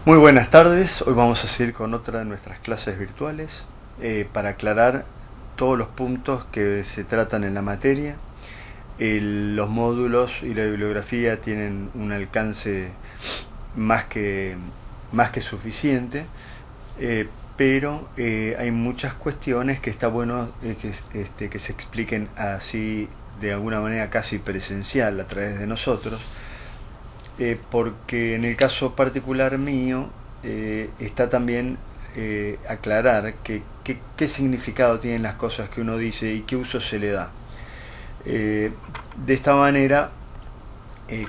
Muy buenas tardes, hoy vamos a seguir con otra de nuestras clases virtuales para aclarar todos los puntos que se tratan en la materia. Los módulos y la bibliografía tienen un alcance más que suficiente, pero hay muchas cuestiones que está bueno que se expliquen así de alguna manera casi presencial a través de nosotros. Porque en el caso particular mío está también aclarar qué significado tienen las cosas que uno dice y qué uso se le da. De esta manera,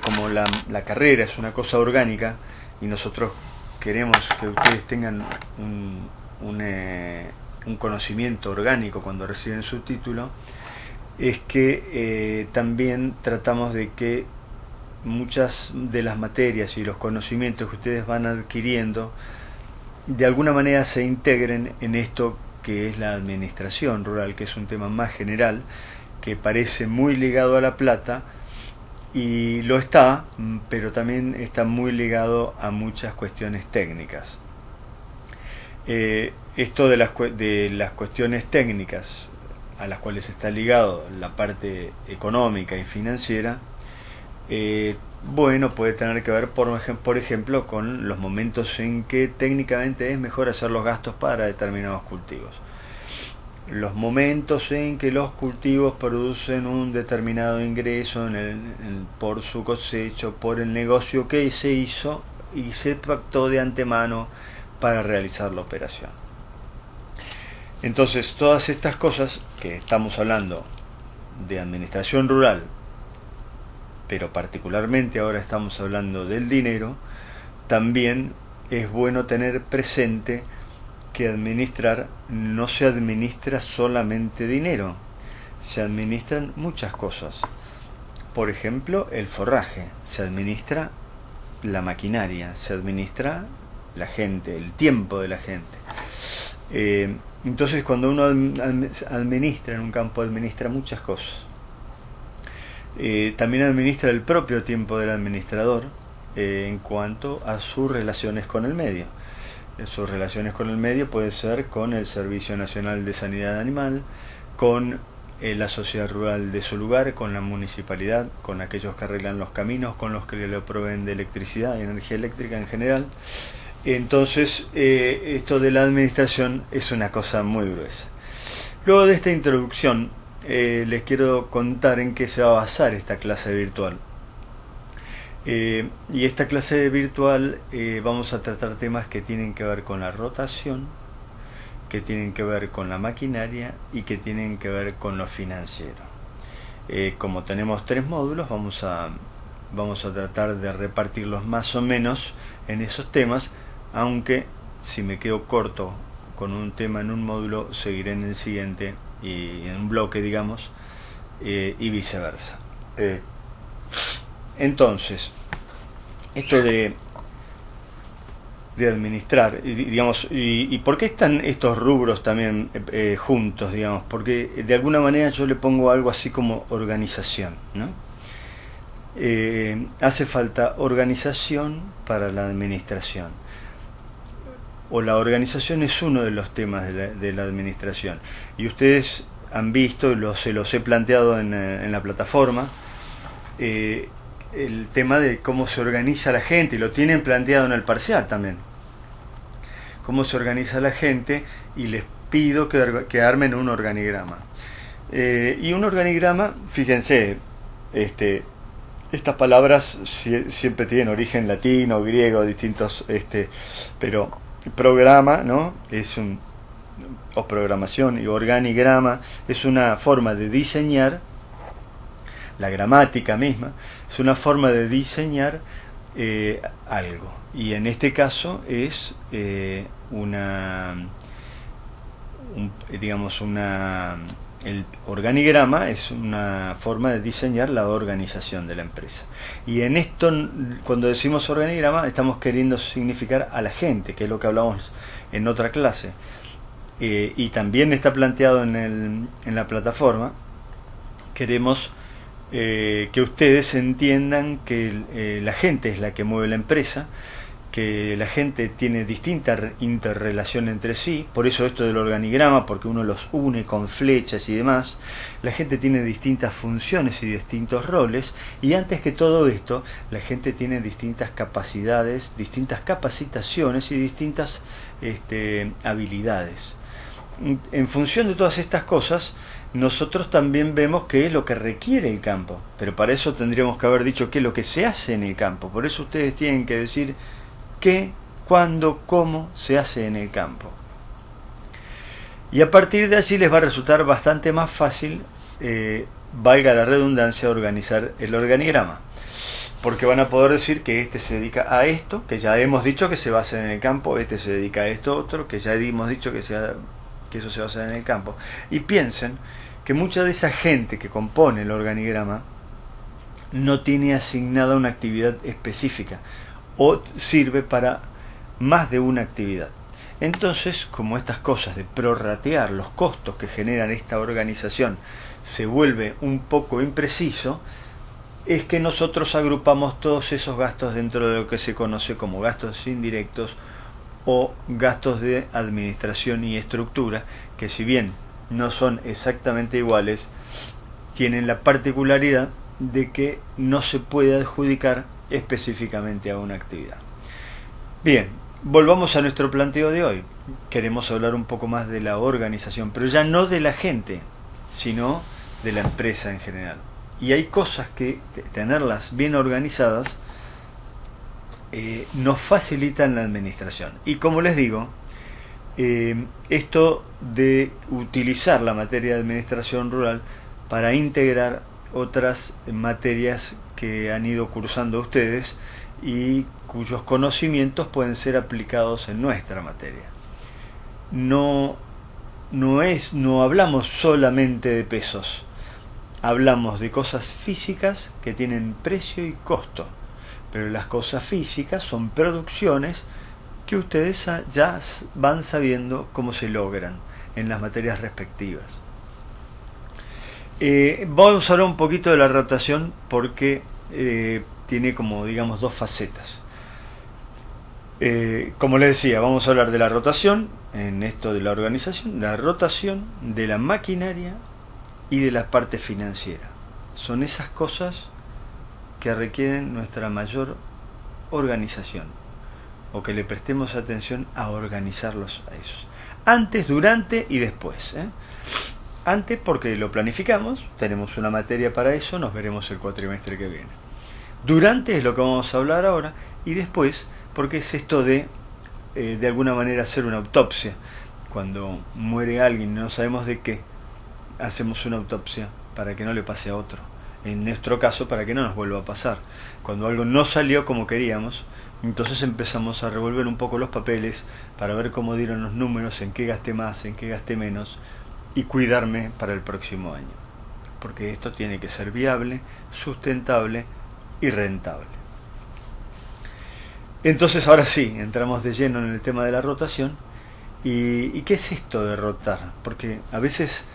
como la carrera es una cosa orgánica y nosotros queremos que ustedes tengan un conocimiento orgánico cuando reciben su título, es que también tratamos de que muchas de las materias y los conocimientos que ustedes van adquiriendo de alguna manera se integren en esto que es la administración rural, que es un tema más general, que parece muy ligado a la plata, y lo está, pero también está muy ligado a muchas cuestiones técnicas. Esto de las cuestiones técnicas a las cuales está ligado la parte económica y financiera, bueno, puede tener que ver por ejemplo con los momentos en que técnicamente es mejor hacer los gastos para determinados cultivos, los momentos en que los cultivos producen un determinado ingreso por su cosecho, por el negocio que se hizo y se pactó de antemano para realizar la operación. Entonces, todas estas cosas que estamos hablando de administración rural, pero particularmente ahora estamos hablando del dinero, también es bueno tener presente que administrar no se administra solamente dinero, se administran muchas cosas. Por ejemplo, el forraje, se administra la maquinaria, se administra la gente, el tiempo de la gente. Entonces, cuando uno administra en un campo, administra muchas cosas. También administra el propio tiempo del administrador en cuanto a sus relaciones con el medio. Sus relaciones con el medio pueden ser con el Servicio Nacional de Sanidad Animal, con la sociedad rural de su lugar, con la municipalidad, con aquellos que arreglan los caminos, con los que le proveen de electricidad y energía eléctrica en general. Entonces, esto de la administración es una cosa muy gruesa. Luego de esta introducción, les quiero contar en qué se va a basar esta clase virtual. Y esta clase virtual vamos a tratar temas que tienen que ver con la rotación, que tienen que ver con la maquinaria y que tienen que ver con lo financiero. Como tenemos 3 módulos, vamos a tratar de repartirlos más o menos en esos temas, aunque si me quedo corto con un tema en un módulo, seguiré en el siguiente y en un bloque, digamos, y viceversa. Entonces, esto de administrar, digamos, y ¿por qué están estos rubros también juntos, digamos? Porque de alguna manera yo le pongo algo así como organización, ¿no? Hace falta organización para la administración, o la organización es uno de los temas de la administración, y ustedes han visto, se los he planteado en la plataforma, el tema de cómo se organiza la gente, y lo tienen planteado en el parcial también, cómo se organiza la gente, y les pido que armen un organigrama. Y un organigrama, fíjense, estas palabras siempre tienen origen latino, griego, distintos, pero programa, ¿no? O programación, y organigrama es una forma de diseñar, la gramática misma es una forma de diseñar algo, y en este caso es el organigrama es una forma de diseñar la organización de la empresa. Y en esto, cuando decimos organigrama, estamos queriendo significar a la gente, que es lo que hablamos en otra clase. Y también está planteado en la plataforma. Queremos que ustedes entiendan que la gente es la que mueve la empresa, que la gente tiene distinta interrelación entre sí, por eso esto del organigrama, porque uno los une con flechas y demás. La gente tiene distintas funciones y distintos roles, y antes que todo esto, la gente tiene distintas capacidades, distintas capacitaciones y distintas habilidades. En función de todas estas cosas, nosotros también vemos qué es lo que requiere el campo, pero para eso tendríamos que haber dicho qué es lo que se hace en el campo. Por eso ustedes tienen que decir qué, cuándo, cómo se hace en el campo. Y a partir de allí les va a resultar bastante más fácil, valga la redundancia, organizar el organigrama. Porque van a poder decir que este se dedica a esto, que ya hemos dicho que se va a hacer en el campo, este se dedica a esto otro, que ya hemos dicho que eso se va a hacer en el campo. Y piensen que mucha de esa gente que compone el organigrama no tiene asignada una actividad específica o sirve para más de una actividad. Entonces, como estas cosas de prorratear los costos que generan esta organización se vuelve un poco impreciso, es que nosotros agrupamos todos esos gastos dentro de lo que se conoce como gastos indirectos o gastos de administración y estructura, que si bien no son exactamente iguales, tienen la particularidad de que no se puede adjudicar específicamente a una actividad. Bien, volvamos a nuestro planteo de hoy. Queremos hablar un poco más de la organización, pero ya no de la gente, sino de la empresa en general. Y hay cosas que tenerlas bien organizadas nos facilitan la administración. Y como les digo, esto de utilizar la materia de administración rural para integrar otras materias que han ido cursando ustedes y cuyos conocimientos pueden ser aplicados en nuestra materia. No hablamos solamente de pesos, hablamos de cosas físicas que tienen precio y costo, pero las cosas físicas son producciones que ustedes ya van sabiendo cómo se logran en las materias respectivas. Vamos a hablar un poquito de la rotación porque tiene como, digamos, dos facetas. Como les decía, vamos a hablar de la rotación en esto de la organización, la rotación de la maquinaria y de la parte financiera. Son esas cosas que requieren nuestra mayor organización, o que le prestemos atención a organizarlos a esos. Antes, durante y después. Antes porque lo planificamos, tenemos una materia para eso, nos veremos el cuatrimestre que viene. Durante es lo que vamos a hablar ahora, y después porque es esto de alguna manera hacer una autopsia. Cuando muere alguien y no sabemos de qué, hacemos una autopsia para que no le pase a otro. En nuestro caso, para que no nos vuelva a pasar. Cuando algo no salió como queríamos, entonces empezamos a revolver un poco los papeles para ver cómo dieron los números, en qué gasté más, en qué gasté menos, y cuidarme para el próximo año. Porque esto tiene que ser viable, sustentable y rentable. Entonces ahora sí, entramos de lleno en el tema de la rotación. ¿Y qué es esto de rotar? Porque a veces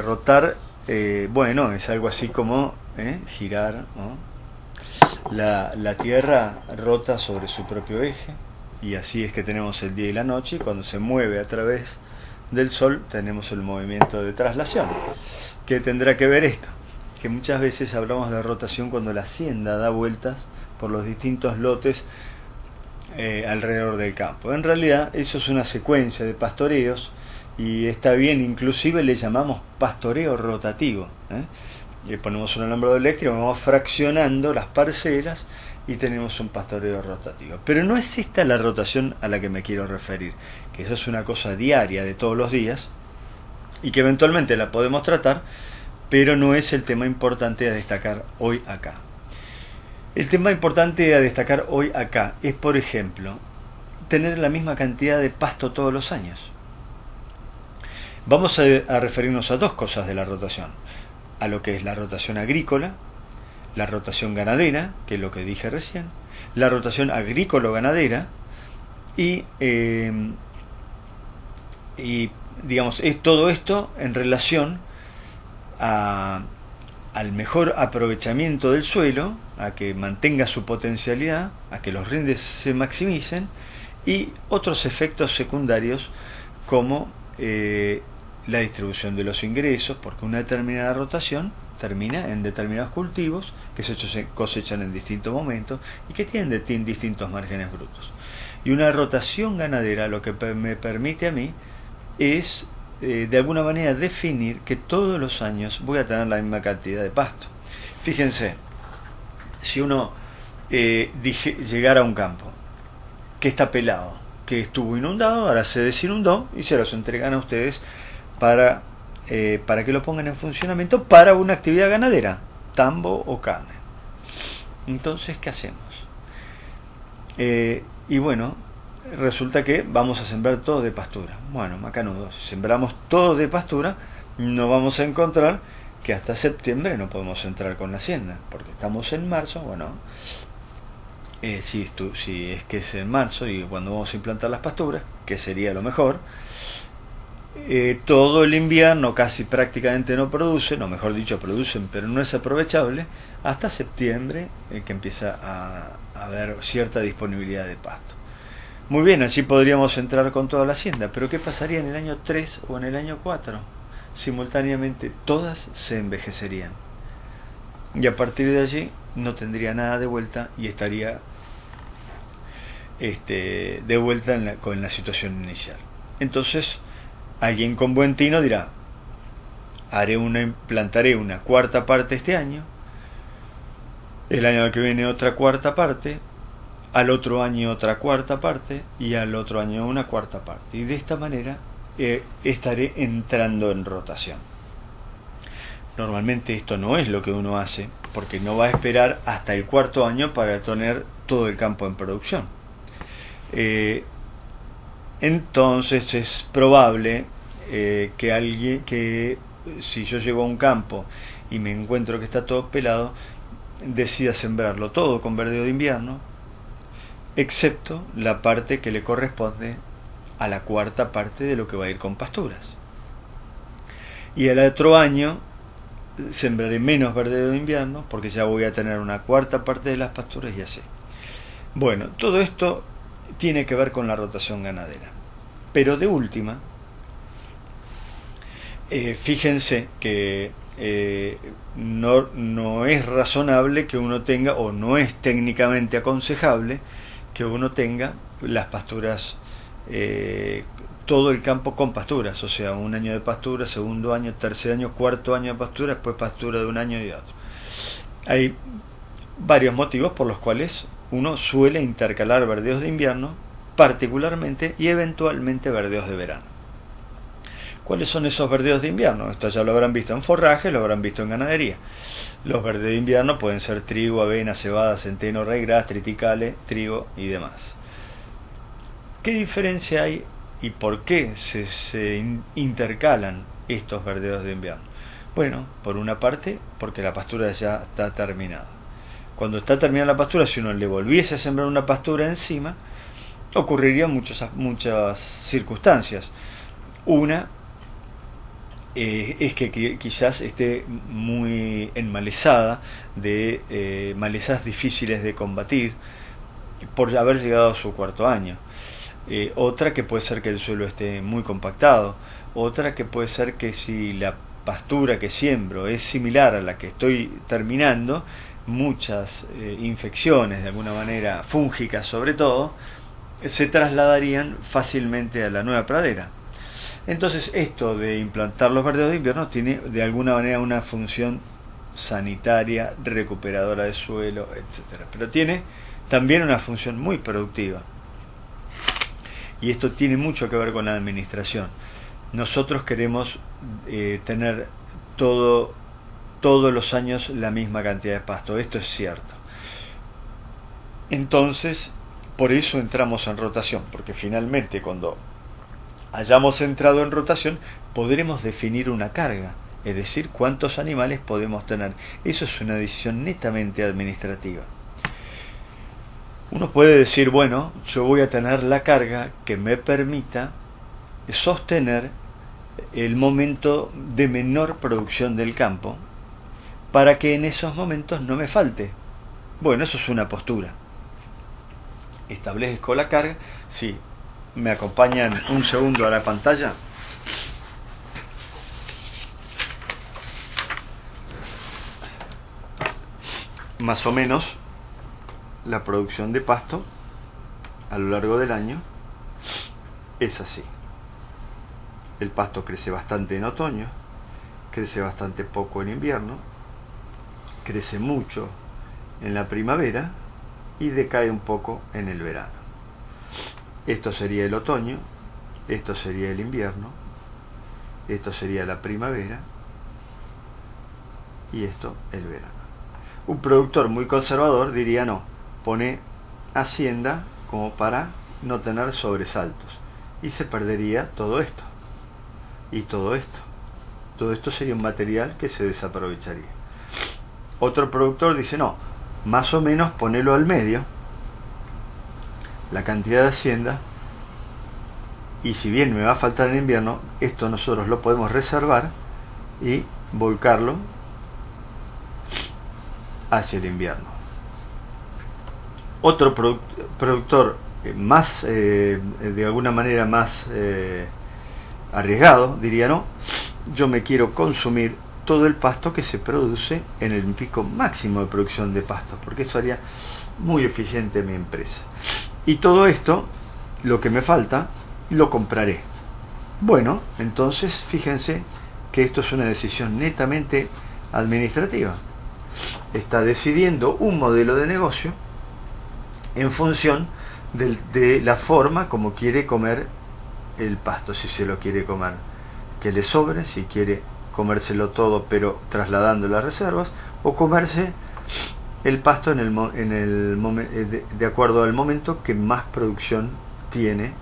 rotar, bueno, es algo así como girar, ¿no? La Tierra rota sobre su propio eje, y así es que tenemos el día y la noche, y cuando se mueve a través del Sol tenemos el movimiento de traslación. ¿Qué tendrá que ver esto? Que muchas veces hablamos de rotación cuando la hacienda da vueltas por los distintos lotes alrededor del campo. En realidad eso es una secuencia de pastoreos, y está bien, inclusive le llamamos pastoreo rotativo. Le ponemos un alambrado eléctrico, vamos fraccionando las parcelas y tenemos un pastoreo rotativo. Pero no es esta la rotación a la que me quiero referir, que eso es una cosa diaria de todos los días y que eventualmente la podemos tratar, pero no es el tema importante a destacar hoy acá. El tema importante a destacar hoy acá es, por ejemplo, tener la misma cantidad de pasto todos los años. Vamos a referirnos a dos cosas de la rotación: a lo que es la rotación agrícola, la rotación ganadera, que es lo que dije recién, la rotación agrícola-ganadera, y digamos, es todo esto en relación a al mejor aprovechamiento del suelo, a que mantenga su potencialidad, a que los rindes se maximicen, y otros efectos secundarios como la distribución de los ingresos, porque una determinada rotación termina en determinados cultivos que se cosechan en distintos momentos y que tienen distintos márgenes brutos. Y una rotación ganadera lo que me permite a mí es de alguna manera definir que todos los años voy a tener la misma cantidad de pasto. Fíjense, si uno llegara a un campo que está pelado, que estuvo inundado, ahora se desinundó y se los entregan a ustedes para que lo pongan en funcionamiento para una actividad ganadera, tambo o carne. Entonces, ¿qué hacemos? Y bueno, resulta que vamos a sembrar todo de pastura. Bueno, macanudo, si sembramos todo de pastura, nos vamos a encontrar que hasta septiembre no podemos entrar con la hacienda, porque estamos en marzo. Bueno, si es que es en marzo y cuando vamos a implantar las pasturas, que sería lo mejor, todo el invierno casi prácticamente no producen, o mejor dicho producen, pero no es aprovechable, hasta septiembre, que empieza a haber cierta disponibilidad de pasto. Muy bien, así podríamos entrar con toda la hacienda, pero ¿qué pasaría en el año 3 o en el año 4? Simultáneamente todas se envejecerían. Y a partir de allí no tendría nada de vuelta y estaría de vuelta con la situación inicial. Entonces, alguien con buen tino dirá, plantaré una cuarta parte este año, el año que viene otra cuarta parte, al otro año otra cuarta parte y al otro año una cuarta parte. Y de esta manera estaré entrando en rotación. Normalmente esto no es lo que uno hace, porque no va a esperar hasta el cuarto año para tener todo el campo en producción. Entonces es probable que si yo llego a un campo y me encuentro que está todo pelado, decida sembrarlo todo con verdeo de invierno, excepto la parte que le corresponde a la cuarta parte de lo que va a ir con pasturas. Y el otro año sembraré menos verdeo de invierno porque ya voy a tener una cuarta parte de las pasturas y así. Bueno, todo esto tiene que ver con la rotación ganadera. Pero de última, fíjense que no es razonable que uno tenga, o no es técnicamente aconsejable que uno tenga las pasturas, todo el campo con pasturas, o sea, un año de pastura, segundo año, tercer año, cuarto año de pastura, después pastura de un año y de otro. Hay varios motivos por los cuales uno suele intercalar verdeos de invierno particularmente y eventualmente verdeos de verano. ¿Cuáles son esos verdeos de invierno? Esto ya lo habrán visto en forraje, lo habrán visto en ganadería. Los verdeos de invierno pueden ser trigo, avena, cebada, centeno, ryegrass, triticale, trigo y demás. ¿Qué diferencia hay y por qué se intercalan estos verdeos de invierno? Bueno, por una parte, porque la pastura ya está terminada. Cuando está terminada la pastura, si uno le volviese a sembrar una pastura encima, ocurrirían muchas circunstancias. Una es que quizás esté muy enmalezada, de malezas difíciles de combatir por haber llegado a su cuarto año. Otra que puede ser que el suelo esté muy compactado. Otra que puede ser que si la pastura que siembro es similar a la que estoy terminando, muchas infecciones, de alguna manera fúngicas sobre todo, se trasladarían fácilmente a la nueva pradera. Entonces esto de implantar los verdeos de invierno tiene de alguna manera una función sanitaria, recuperadora de suelo, etcétera. Pero tiene también una función muy productiva. Y esto tiene mucho que ver con la administración. Nosotros queremos tener todos los años la misma cantidad de pasto. Esto es cierto. Entonces, por eso entramos en rotación, porque finalmente cuando hayamos entrado en rotación podremos definir una carga, es decir, cuántos animales podemos tener. Eso es una decisión netamente administrativa. Uno puede decir, bueno, yo voy a tener la carga que me permita sostener el momento de menor producción del campo, para que en esos momentos no me falte. Bueno, eso es una postura. Establezco la carga. Sí, me acompañan un segundo a la pantalla. Más o menos la producción de pasto a lo largo del año es así. El pasto crece bastante en otoño, crece bastante poco en invierno, crece mucho en la primavera y decae un poco en el verano. Esto sería el otoño, esto sería el invierno, esto sería la primavera y esto el verano. Un productor muy conservador diría no, pone hacienda como para no tener sobresaltos y se perdería todo esto y todo esto. Todo esto sería un material que se desaprovecharía. Otro productor dice no, más o menos ponelo al medio, la cantidad de hacienda, y si bien me va a faltar en invierno, esto nosotros lo podemos reservar y volcarlo hacia el invierno. Otro productor más, de alguna manera más arriesgado, diría no, yo me quiero consumir todo el pasto que se produce en el pico máximo de producción de pasto, porque eso haría muy eficiente mi empresa. Y todo esto, lo que me falta, lo compraré. Bueno, entonces fíjense que esto es una decisión netamente administrativa. Está decidiendo un modelo de negocio en función de la forma como quiere comer el pasto, si se lo quiere comer que le sobre, si quiere comérselo todo pero trasladando las reservas, o comerse el pasto de acuerdo al momento que más producción tiene,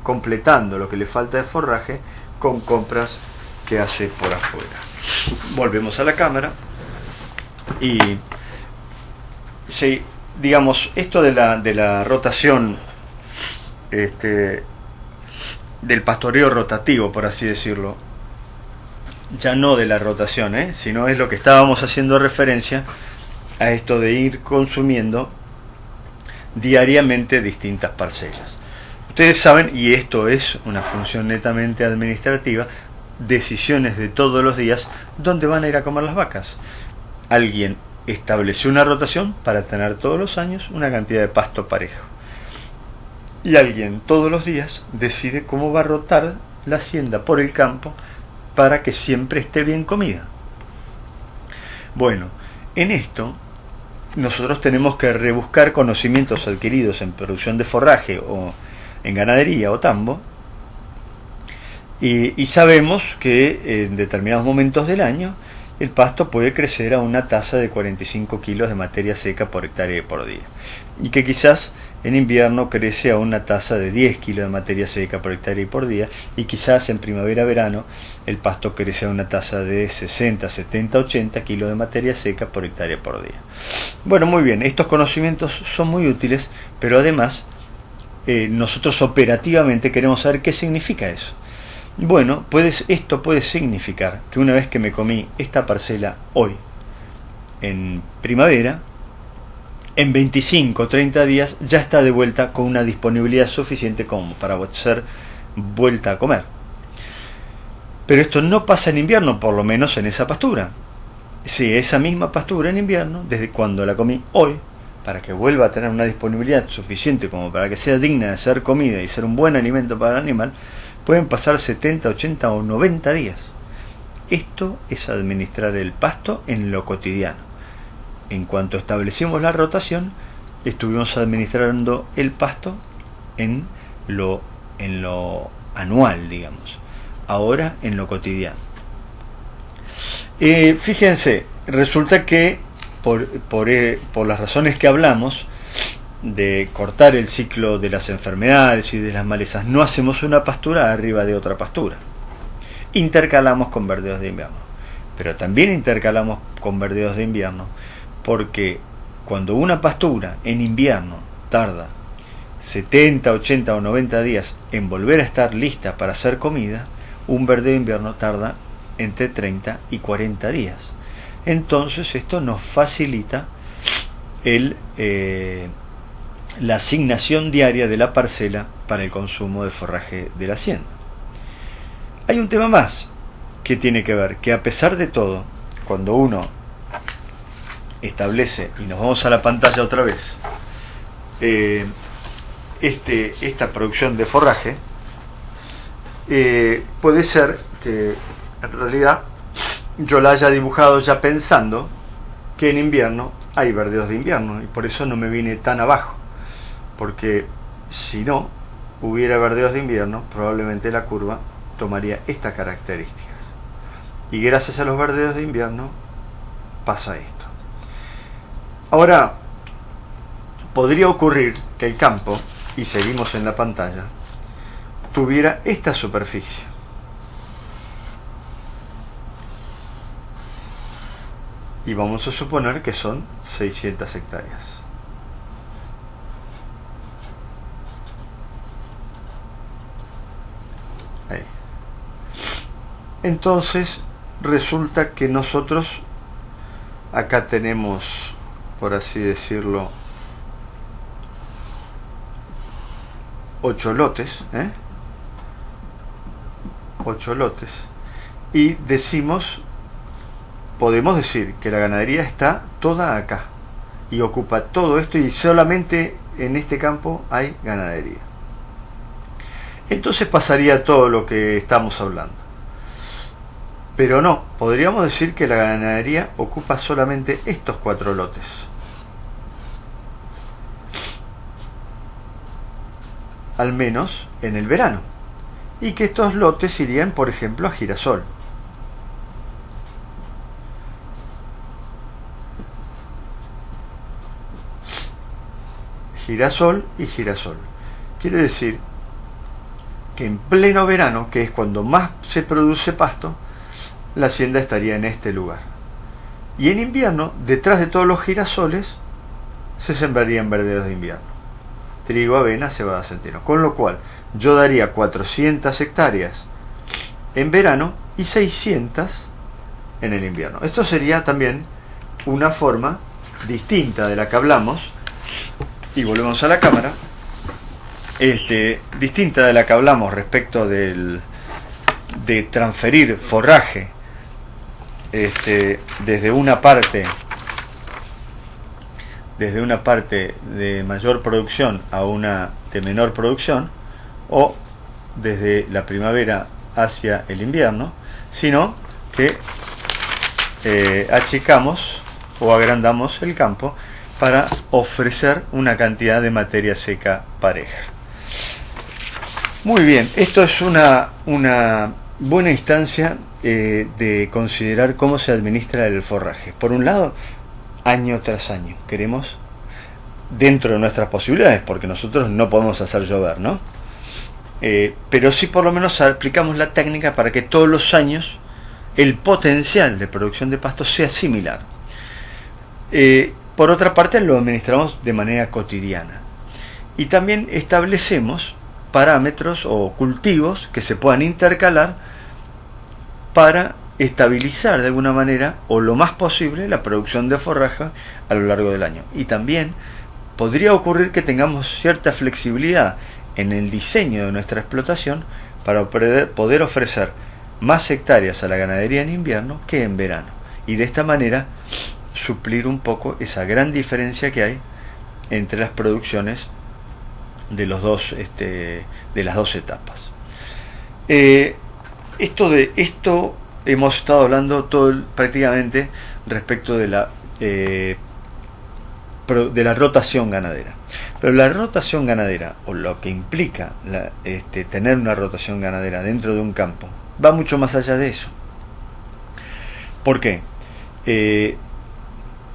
completando lo que le falta de forraje con compras que hace por afuera. Volvemos a la cámara y si digamos esto de la rotación, del pastoreo rotativo, por así decirlo, ya no de la rotación, sino es lo que estábamos haciendo referencia a esto de ir consumiendo diariamente distintas parcelas. Ustedes saben, y esto es una función netamente administrativa, decisiones de todos los días, ¿dónde van a ir a comer las vacas? Alguien estableció una rotación para tener todos los años una cantidad de pasto parejo. Y alguien todos los días decide cómo va a rotar la hacienda por el campo para que siempre esté bien comida. Bueno, en esto nosotros tenemos que rebuscar conocimientos adquiridos en producción de forraje o en ganadería o tambo, y sabemos que en determinados momentos del año el pasto puede crecer a una tasa de 45 kilos de materia seca por hectárea por día, y que quizás en invierno crece a una tasa de 10 kilos de materia seca por hectárea por día, y quizás en primavera-verano el pasto crece a una tasa de 60, 70, 80 kilos de materia seca por hectárea por día. Bueno, muy bien, estos conocimientos son muy útiles, pero además nosotros operativamente queremos saber qué significa eso. Bueno, esto puede significar que una vez que me comí esta parcela hoy, en primavera, en 25 o 30 días ya está de vuelta con una disponibilidad suficiente como para ser vuelta a comer. Pero esto no pasa en invierno, por lo menos en esa pastura. Si esa misma pastura en invierno, desde cuando la comí hoy, para que vuelva a tener una disponibilidad suficiente como para que sea digna de ser comida y ser un buen alimento para el animal, pueden pasar 70, 80 o 90 días. Esto es administrar el pasto en lo cotidiano. En cuanto establecimos la rotación, estuvimos administrando el pasto en lo anual, digamos. Ahora en lo cotidiano. Fíjense, resulta que por las razones que hablamos, de cortar el ciclo de las enfermedades y de las malezas, no hacemos una pastura arriba de otra pastura. Intercalamos con verdeos de invierno, pero también intercalamos con verdeos de invierno, porque cuando una pastura en invierno tarda 70, 80 o 90 días en volver a estar lista para ser comida, un verdeo de invierno tarda entre 30 y 40 días. Entonces esto nos facilita la asignación diaria de la parcela para el consumo de forraje de la hacienda. Hay un tema más que tiene que ver, que a pesar de todo, cuando uno establece, y nos vamos a la pantalla otra vez, esta producción de forraje, puede ser que en realidad yo la haya dibujado ya pensando que en invierno hay verdeos de invierno, y por eso no me vine tan abajo, porque si no hubiera verdeos de invierno, probablemente la curva tomaría estas características, y gracias a los verdeos de invierno pasa esto. Ahora, podría ocurrir que el campo, y seguimos en la pantalla, tuviera esta superficie. Y vamos a suponer que son 600 hectáreas. Ahí. Entonces, resulta que nosotros acá tenemos, por así decirlo, 8 lotes, 8 lotes, y podemos decir que la ganadería está toda acá y ocupa todo esto, y solamente en este campo hay ganadería. Entonces pasaría todo lo que estamos hablando, pero no, podríamos decir que la ganadería ocupa solamente estos 4 lotes. Al menos en el verano, y que estos lotes irían, por ejemplo, a girasol. Girasol y girasol. Quiere decir que en pleno verano, que es cuando más se produce pasto, la hacienda estaría en este lugar. Y en invierno, detrás de todos los girasoles, se sembrarían verdeos de invierno: trigo, avena, cebada, centeno. Con lo cual, yo daría 400 hectáreas en verano y 600 en el invierno. Esto sería también una forma distinta de la que hablamos, y volvemos a la cámara, distinta de la que hablamos respecto de transferir forraje desde una parte de mayor producción a una de menor producción, o desde la primavera hacia el invierno, sino que achicamos o agrandamos el campo para ofrecer una cantidad de materia seca pareja. Muy bien, esto es una buena instancia de considerar cómo se administra el forraje. Por un lado, año tras año, queremos, dentro de nuestras posibilidades, porque nosotros no podemos hacer llover, ¿no? Pero sí por lo menos aplicamos la técnica para que todos los años el potencial de producción de pasto sea similar. Por otra parte, lo administramos de manera cotidiana, y también establecemos parámetros o cultivos que se puedan intercalar para estabilizar de alguna manera, o lo más posible, la producción de forraje a lo largo del año. Y también podría ocurrir que tengamos cierta flexibilidad en el diseño de nuestra explotación para poder ofrecer más hectáreas a la ganadería en invierno que en verano, y de esta manera suplir un poco esa gran diferencia que hay entre las producciones de las dos etapas. Esto hemos estado hablando prácticamente respecto de la rotación ganadera. Pero la rotación ganadera, o lo que implica tener una rotación ganadera dentro de un campo, va mucho más allá de eso. ¿Por qué?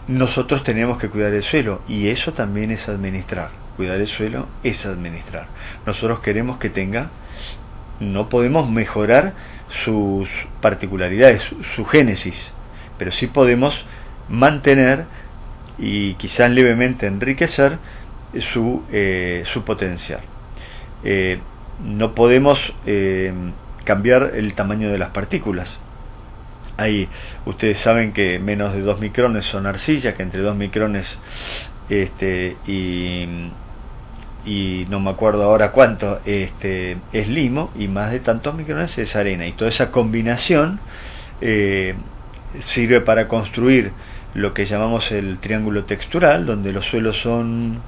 Nosotros tenemos que cuidar el suelo, y eso también es administrar. Cuidar el suelo es administrar. Nosotros queremos que no podemos mejorar sus particularidades, su génesis, pero sí podemos mantener y quizás levemente enriquecer su potencial. No podemos cambiar el tamaño de las partículas, Ahí ustedes saben que menos de 2 micrones son arcilla, que entre 2 micrones y no me acuerdo ahora cuánto es limo, y más de tantos micrones es arena, y toda esa combinación sirve para construir lo que llamamos el triángulo textural, donde los suelos son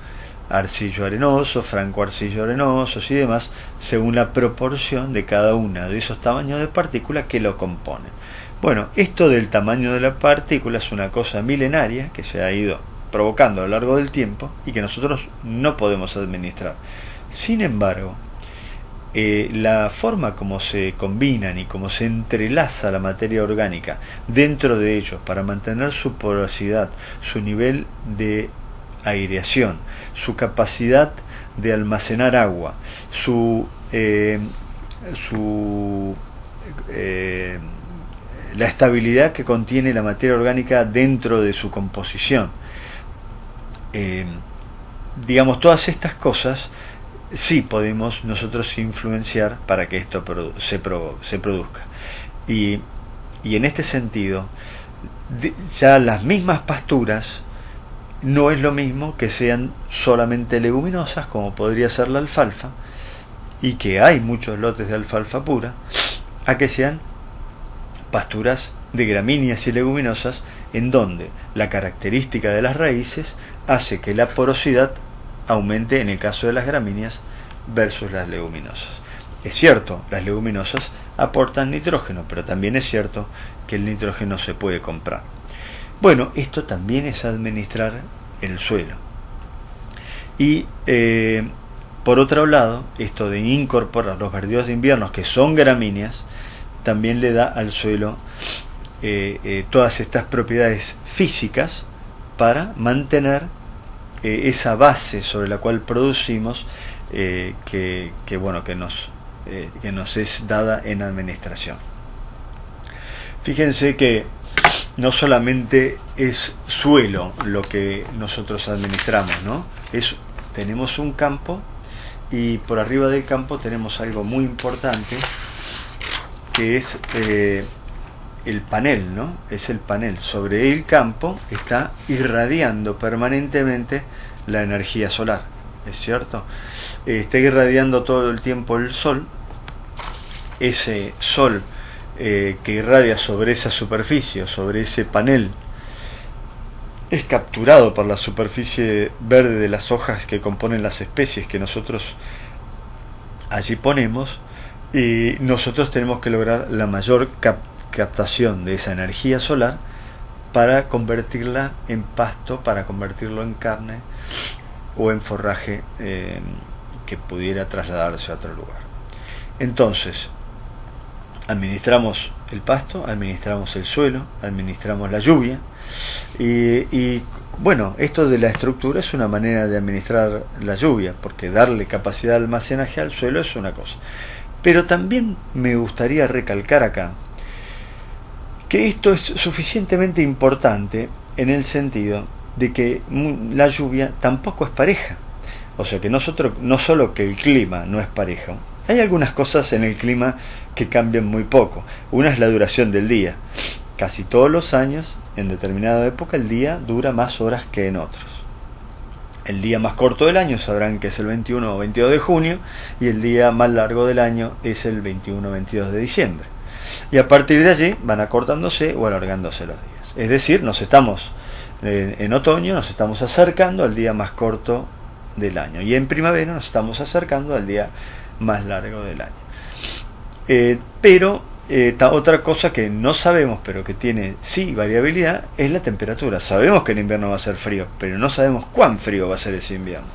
arcillo arenoso, franco arcillo arenosos y demás, según la proporción de cada una de esos tamaños de partículas que lo componen. Bueno, esto del tamaño de la partícula es una cosa milenaria que se ha ido provocando a lo largo del tiempo y que nosotros no podemos administrar. Sin embargo, la forma como se combinan y como se entrelaza la materia orgánica dentro de ellos para mantener su porosidad, su nivel de aireación, su capacidad de almacenar agua, la estabilidad que contiene la materia orgánica dentro de su composición, digamos, todas estas cosas sí podemos nosotros influenciar para que esto se produzca. Y en este sentido, ya las mismas pasturas no es lo mismo que sean solamente leguminosas, como podría ser la alfalfa, y que hay muchos lotes de alfalfa pura, a que sean pasturas de gramíneas y leguminosas, en donde la característica de las raíces hace que la porosidad aumente en el caso de las gramíneas versus las leguminosas. Es cierto, las leguminosas aportan nitrógeno, pero también es cierto que el nitrógeno se puede comprar. Bueno, esto también es administrar el suelo. Y por otro lado, esto de incorporar los verdíos de invierno, que son gramíneas, también le da al suelo todas estas propiedades físicas para mantener esa base sobre la cual producimos, que nos es dada en administración. Fíjense que no solamente es suelo lo que nosotros administramos, ¿no? Tenemos un campo, y por arriba del campo tenemos algo muy importante, que es el panel, ¿no? Es el panel. Sobre el campo está irradiando permanentemente la energía solar, ¿es cierto? Está irradiando todo el tiempo el sol. Ese sol que irradia sobre esa superficie, sobre ese panel, es capturado por la superficie verde de las hojas que componen las especies que nosotros allí ponemos, y nosotros tenemos que lograr la mayor captación de esa energía solar para convertirla en pasto, para convertirlo en carne o en forraje que pudiera trasladarse a otro lugar. Entonces, administramos el pasto, administramos el suelo, administramos la lluvia, y bueno, esto de la estructura es una manera de administrar la lluvia, porque darle capacidad de almacenaje al suelo es una cosa. Pero también me gustaría recalcar acá que esto es suficientemente importante en el sentido de que la lluvia tampoco es pareja. O sea que nosotros, no solo que el clima no es parejo, hay algunas cosas en el clima que cambian muy poco. Una es la duración del día. Casi todos los años, en determinada época, el día dura más horas que en otros. El día más corto del año sabrán que es el 21 o 22 de junio, y el día más largo del año es el 21 o 22 de diciembre. Y a partir de allí van acortándose o alargándose los días. Es decir, en otoño nos estamos acercando al día más corto del año, y en primavera nos estamos acercando al día más largo del año. Pero otra cosa que no sabemos, pero que tiene sí variabilidad, es la temperatura. Sabemos que el invierno va a ser frío, pero no sabemos cuán frío va a ser ese invierno.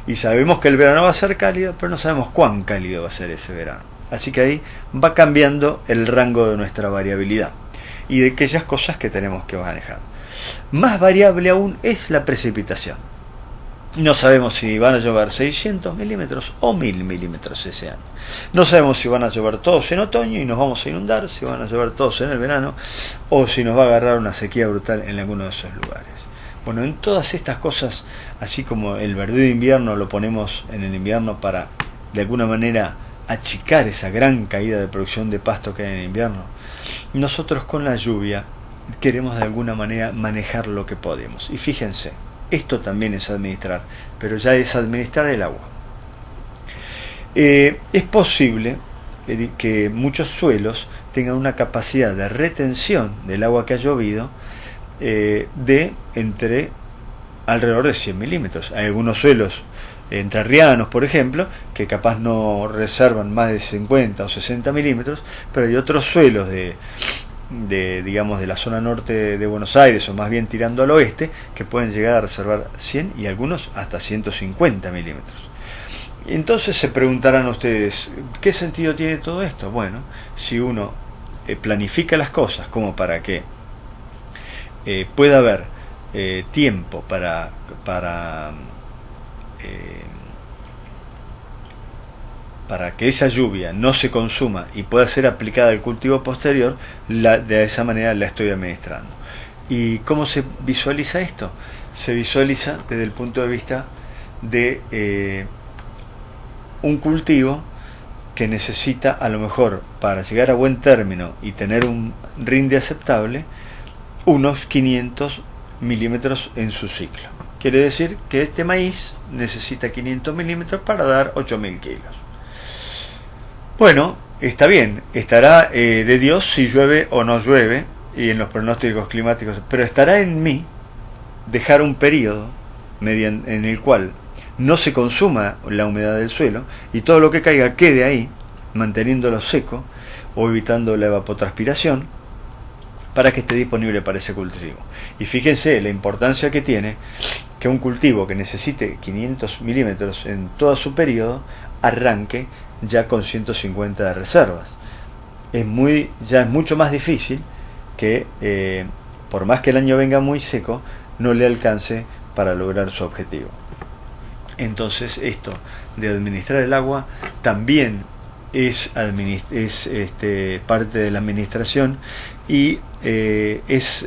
Y sabemos que el verano va a ser cálido, pero no sabemos cuán cálido va a ser ese verano. Así que ahí va cambiando el rango de nuestra variabilidad y de aquellas cosas que tenemos que manejar. Más variable aún es la precipitación. No sabemos si van a llover 600 milímetros o 1000 milímetros ese año. No sabemos si van a llover todos en otoño y nos vamos a inundar, si van a llover todos en el verano, o si nos va a agarrar una sequía brutal en alguno de esos lugares. Bueno, en todas estas cosas, así como el verdú de invierno lo ponemos en el invierno para, de alguna manera, achicar esa gran caída de producción de pasto que hay en el invierno, nosotros con la lluvia queremos de alguna manera manejar lo que podemos. Y fíjense, esto también es administrar, pero ya es administrar el agua. Es posible que muchos suelos tengan una capacidad de retención del agua que ha llovido de entre alrededor de 100 milímetros. Hay algunos suelos entrerrianos, por ejemplo, que capaz no reservan más de 50 o 60 milímetros, pero hay otros suelos digamos, de la zona norte de Buenos Aires, o más bien tirando al oeste, que pueden llegar a reservar 100 y algunos hasta 150 milímetros. Entonces se preguntarán ustedes, ¿qué sentido tiene todo esto? Bueno, si uno planifica las cosas como para que pueda haber tiempo para que esa lluvia no se consuma y pueda ser aplicada al cultivo posterior, de esa manera la estoy administrando. ¿Y cómo se visualiza esto? Se visualiza desde el punto de vista de un cultivo que necesita, a lo mejor, para llegar a buen término y tener un rinde aceptable, unos 500 milímetros en su ciclo. Quiere decir que este maíz necesita 500 milímetros para dar 8.000 kilos. Bueno, está bien, estará de Dios si llueve o no llueve, y en los pronósticos climáticos, pero estará en mí dejar un periodo en el cual no se consuma la humedad del suelo y todo lo que caiga quede ahí, manteniéndolo seco o evitando la evapotranspiración, para que esté disponible para ese cultivo. Y fíjense la importancia que tiene que un cultivo que necesite 500 milímetros en todo su periodo arranque ya con 150 de reservas. Ya es mucho más difícil que, por más que el año venga muy seco, no le alcance para lograr su objetivo. Entonces esto de administrar el agua también es parte de la administración, y es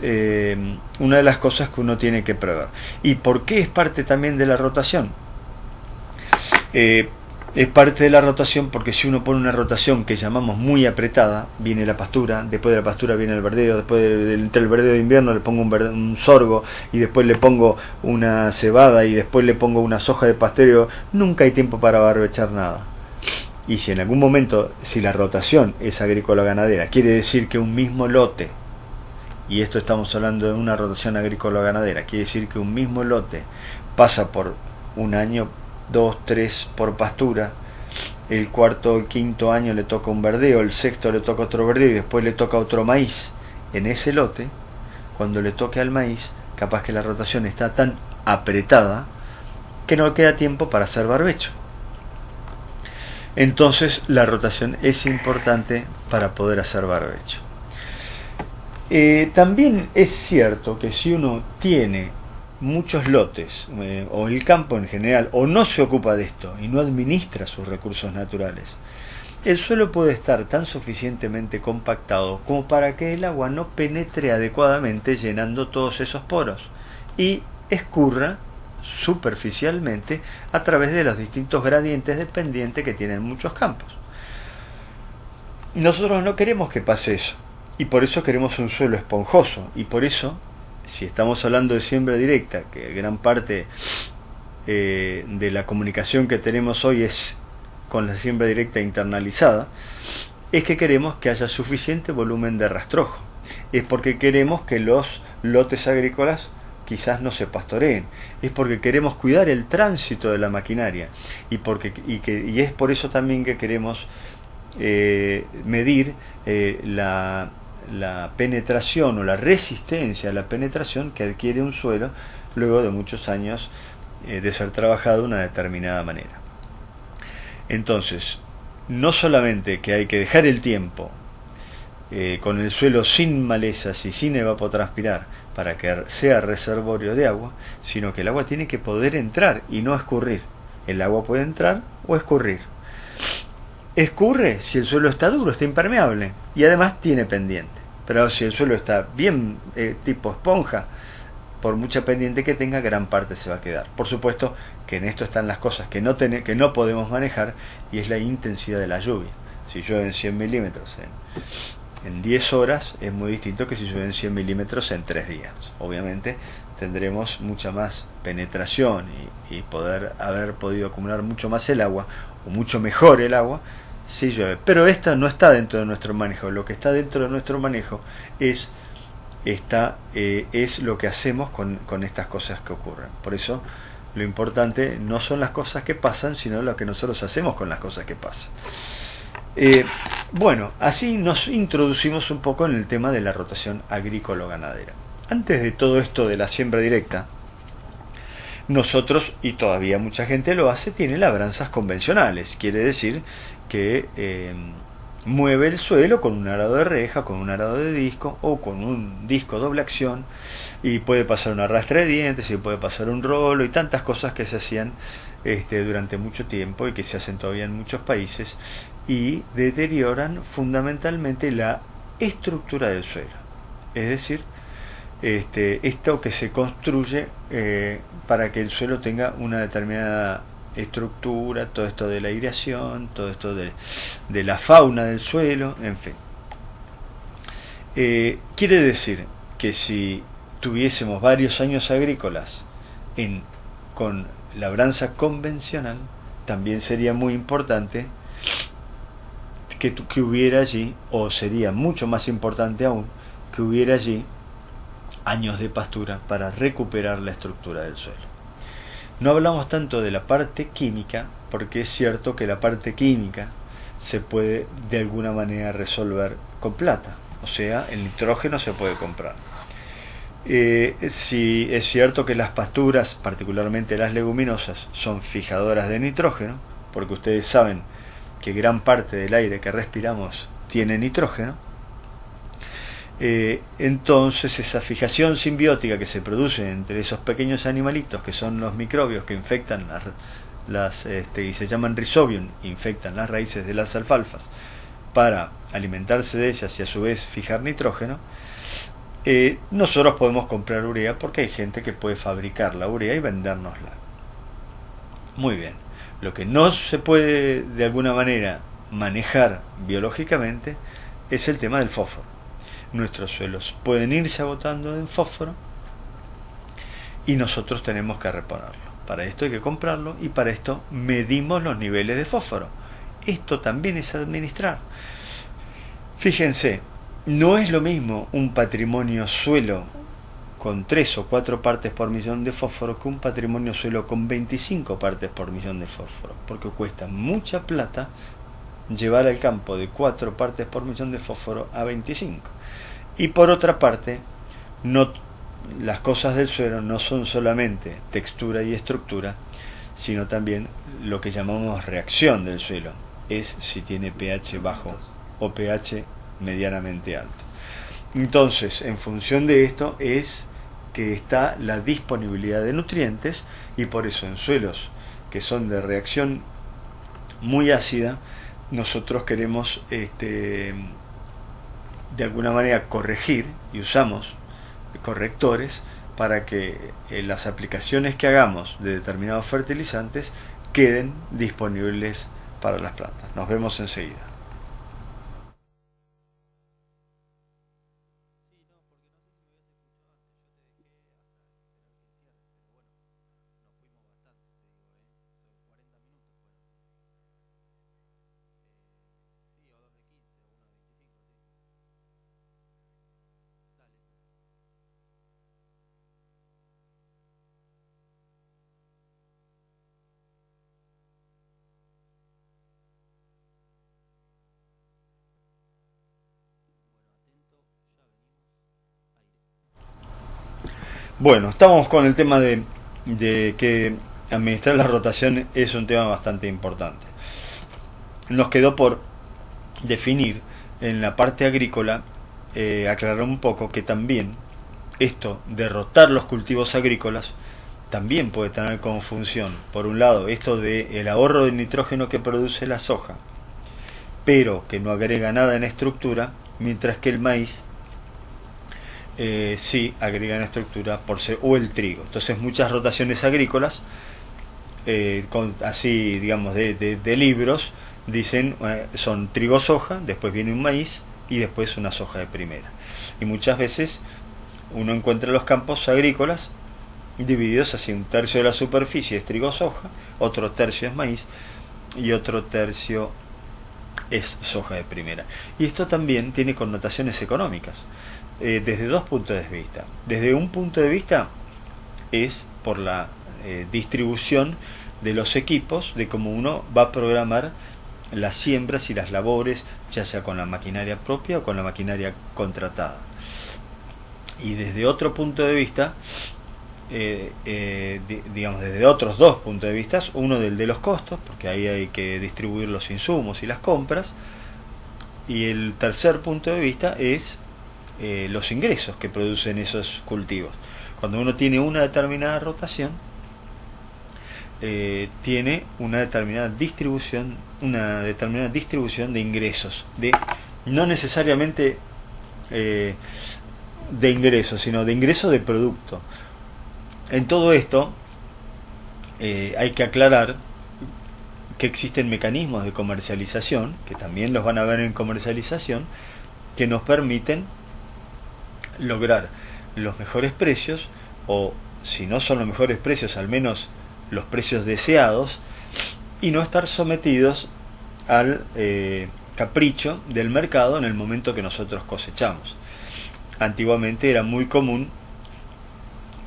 una de las cosas que uno tiene que prever. ¿Y por qué es parte también de la rotación? Es parte de la rotación porque si uno pone una rotación que llamamos muy apretada, viene la pastura, después de la pastura viene el verdeo, después entre el verdeo de invierno le pongo un sorgo, y después le pongo una cebada, y después le pongo una soja de pastoreo, nunca hay tiempo para barbechar nada. Y si en algún momento, si la rotación es agrícola-ganadera, quiere decir que un mismo lote, y esto estamos hablando de una rotación agrícola-ganadera, quiere decir que un mismo lote pasa por un año, 2, 3 por pastura, el cuarto o el quinto año le toca un verdeo, el sexto le toca otro verdeo y después le toca otro maíz en ese lote. Cuando le toque al maíz, capaz que la rotación está tan apretada que no queda tiempo para hacer barbecho. Entonces la rotación es importante para poder hacer barbecho. También es cierto que si uno tiene muchos lotes, o el campo en general, o no se ocupa de esto y no administra sus recursos naturales, el suelo puede estar tan suficientemente compactado como para que el agua no penetre adecuadamente llenando todos esos poros y escurra superficialmente a través de los distintos gradientes de pendiente que tienen muchos campos. Nosotros no queremos que pase eso, y por eso queremos un suelo esponjoso, y por eso, si estamos hablando de siembra directa, que gran parte de la comunicación que tenemos hoy es con la siembra directa internalizada, es que queremos que haya suficiente volumen de rastrojo. Es porque queremos que los lotes agrícolas quizás no se pastoreen. Es porque queremos cuidar el tránsito de la maquinaria. Y es por eso también que queremos medir la penetración o la resistencia a la penetración que adquiere un suelo luego de muchos años de ser trabajado de una determinada manera. Entonces, no solamente que hay que dejar el tiempo con el suelo sin malezas y sin evapotranspirar para que sea reservorio de agua, sino que el agua tiene que poder entrar y no escurrir. El agua puede entrar o escurrir. Escurre si el suelo está duro, está impermeable y además tiene pendiente. Pero si el suelo está bien tipo esponja, por mucha pendiente que tenga, gran parte se va a quedar. Por supuesto que en esto están las cosas que no podemos manejar, y es la intensidad de la lluvia. Si llueven 100 milímetros en 10 horas es muy distinto que si llueven 100 milímetros en 3 días. Obviamente tendremos mucha más penetración y poder haber podido acumular mucho más el agua, o mucho mejor el agua, si llueve. Pero esto no está dentro de nuestro manejo. Lo que está dentro de nuestro manejo es lo que hacemos con estas cosas que ocurren. Por eso lo importante no son las cosas que pasan, sino lo que nosotros hacemos con las cosas que pasan. Bueno, así nos introducimos un poco en el tema de la rotación agrícola-ganadera. Antes de todo esto de la siembra directa, nosotros, y todavía mucha gente lo hace, tiene labranzas convencionales. Quiere decir que mueve el suelo con un arado de reja, con un arado de disco o con un disco doble acción, y puede pasar un arrastre de dientes y puede pasar un rolo y tantas cosas que se hacían durante mucho tiempo y que se hacen todavía en muchos países y deterioran fundamentalmente la estructura del suelo. Es decir, esto que se construye para que el suelo tenga una determinada estructura, todo esto de la aireación, todo esto de la fauna del suelo, en fin. Quiere decir que si tuviésemos varios años agrícolas con labranza convencional, también sería muy importante que hubiera allí, o sería mucho más importante aún, que hubiera allí años de pastura para recuperar la estructura del suelo. No hablamos tanto de la parte química, porque es cierto que la parte química se puede de alguna manera resolver con plata, o sea, el nitrógeno se puede comprar. Si es cierto que las pasturas, particularmente las leguminosas, son fijadoras de nitrógeno, porque ustedes saben que gran parte del aire que respiramos tiene nitrógeno, entonces esa fijación simbiótica que se produce entre esos pequeños animalitos que son los microbios que infectan y se llaman rhizobium, infectan las raíces de las alfalfas para alimentarse de ellas y a su vez fijar nitrógeno, nosotros podemos comprar urea porque hay gente que puede fabricar la urea y vendérnosla. Muy bien. Lo que no se puede de alguna manera manejar biológicamente es el tema del fósforo. Nuestros suelos pueden irse agotando en fósforo y nosotros tenemos que reponerlo. Para esto hay que comprarlo y para esto medimos los niveles de fósforo. Esto también es administrar. Fíjense, no es lo mismo un patrimonio suelo con 3 o 4 partes por millón de fósforo que un patrimonio suelo con 25 partes por millón de fósforo, porque cuesta mucha plata llevar al campo de 4 partes por millón de fósforo a 25. Y por otra parte, las cosas del suelo no son solamente textura y estructura, sino también lo que llamamos reacción del suelo, es si tiene pH bajo o pH medianamente alto. Entonces, en función de esto es que está la disponibilidad de nutrientes, y por eso en suelos que son de reacción muy ácida, nosotros queremos de alguna manera corregir y usamos correctores para que las aplicaciones que hagamos de determinados fertilizantes queden disponibles para las plantas. Nos vemos enseguida. Bueno, estamos con el tema de que administrar la rotación es un tema bastante importante. Nos quedó por definir en la parte agrícola, aclarar un poco que también esto de rotar los cultivos agrícolas también puede tener como función, por un lado, esto de el ahorro de nitrógeno que produce la soja, pero que no agrega nada en estructura, mientras que el maíz sí agregan estructura o el trigo. Entonces muchas rotaciones agrícolas, así digamos de libros, dicen son trigo soja, después viene un maíz y después una soja de primera. Y muchas veces uno encuentra los campos agrícolas divididos así: un tercio de la superficie es trigo soja, otro tercio es maíz y otro tercio es soja de primera. Y esto también tiene connotaciones económicas, desde dos puntos de vista. Desde un punto de vista es por la distribución de los equipos, de cómo uno va a programar las siembras y las labores, ya sea con la maquinaria propia o con la maquinaria contratada. Y desde otro punto de vista, digamos, desde otros dos puntos de vista: uno del de los costos, porque ahí hay que distribuir los insumos y las compras, y el tercer punto de vista es los ingresos que producen esos cultivos. Cuando uno tiene una determinada rotación, tiene una determinada distribución de ingresos, no necesariamente de ingresos, sino de ingresos de producto. En todo esto hay que aclarar que existen mecanismos de comercialización, que también los van a ver en comercialización, que nos permiten lograr los mejores precios, o si no son los mejores precios, al menos los precios deseados, y no estar sometidos al capricho del mercado en el momento que nosotros cosechamos. Antiguamente era muy común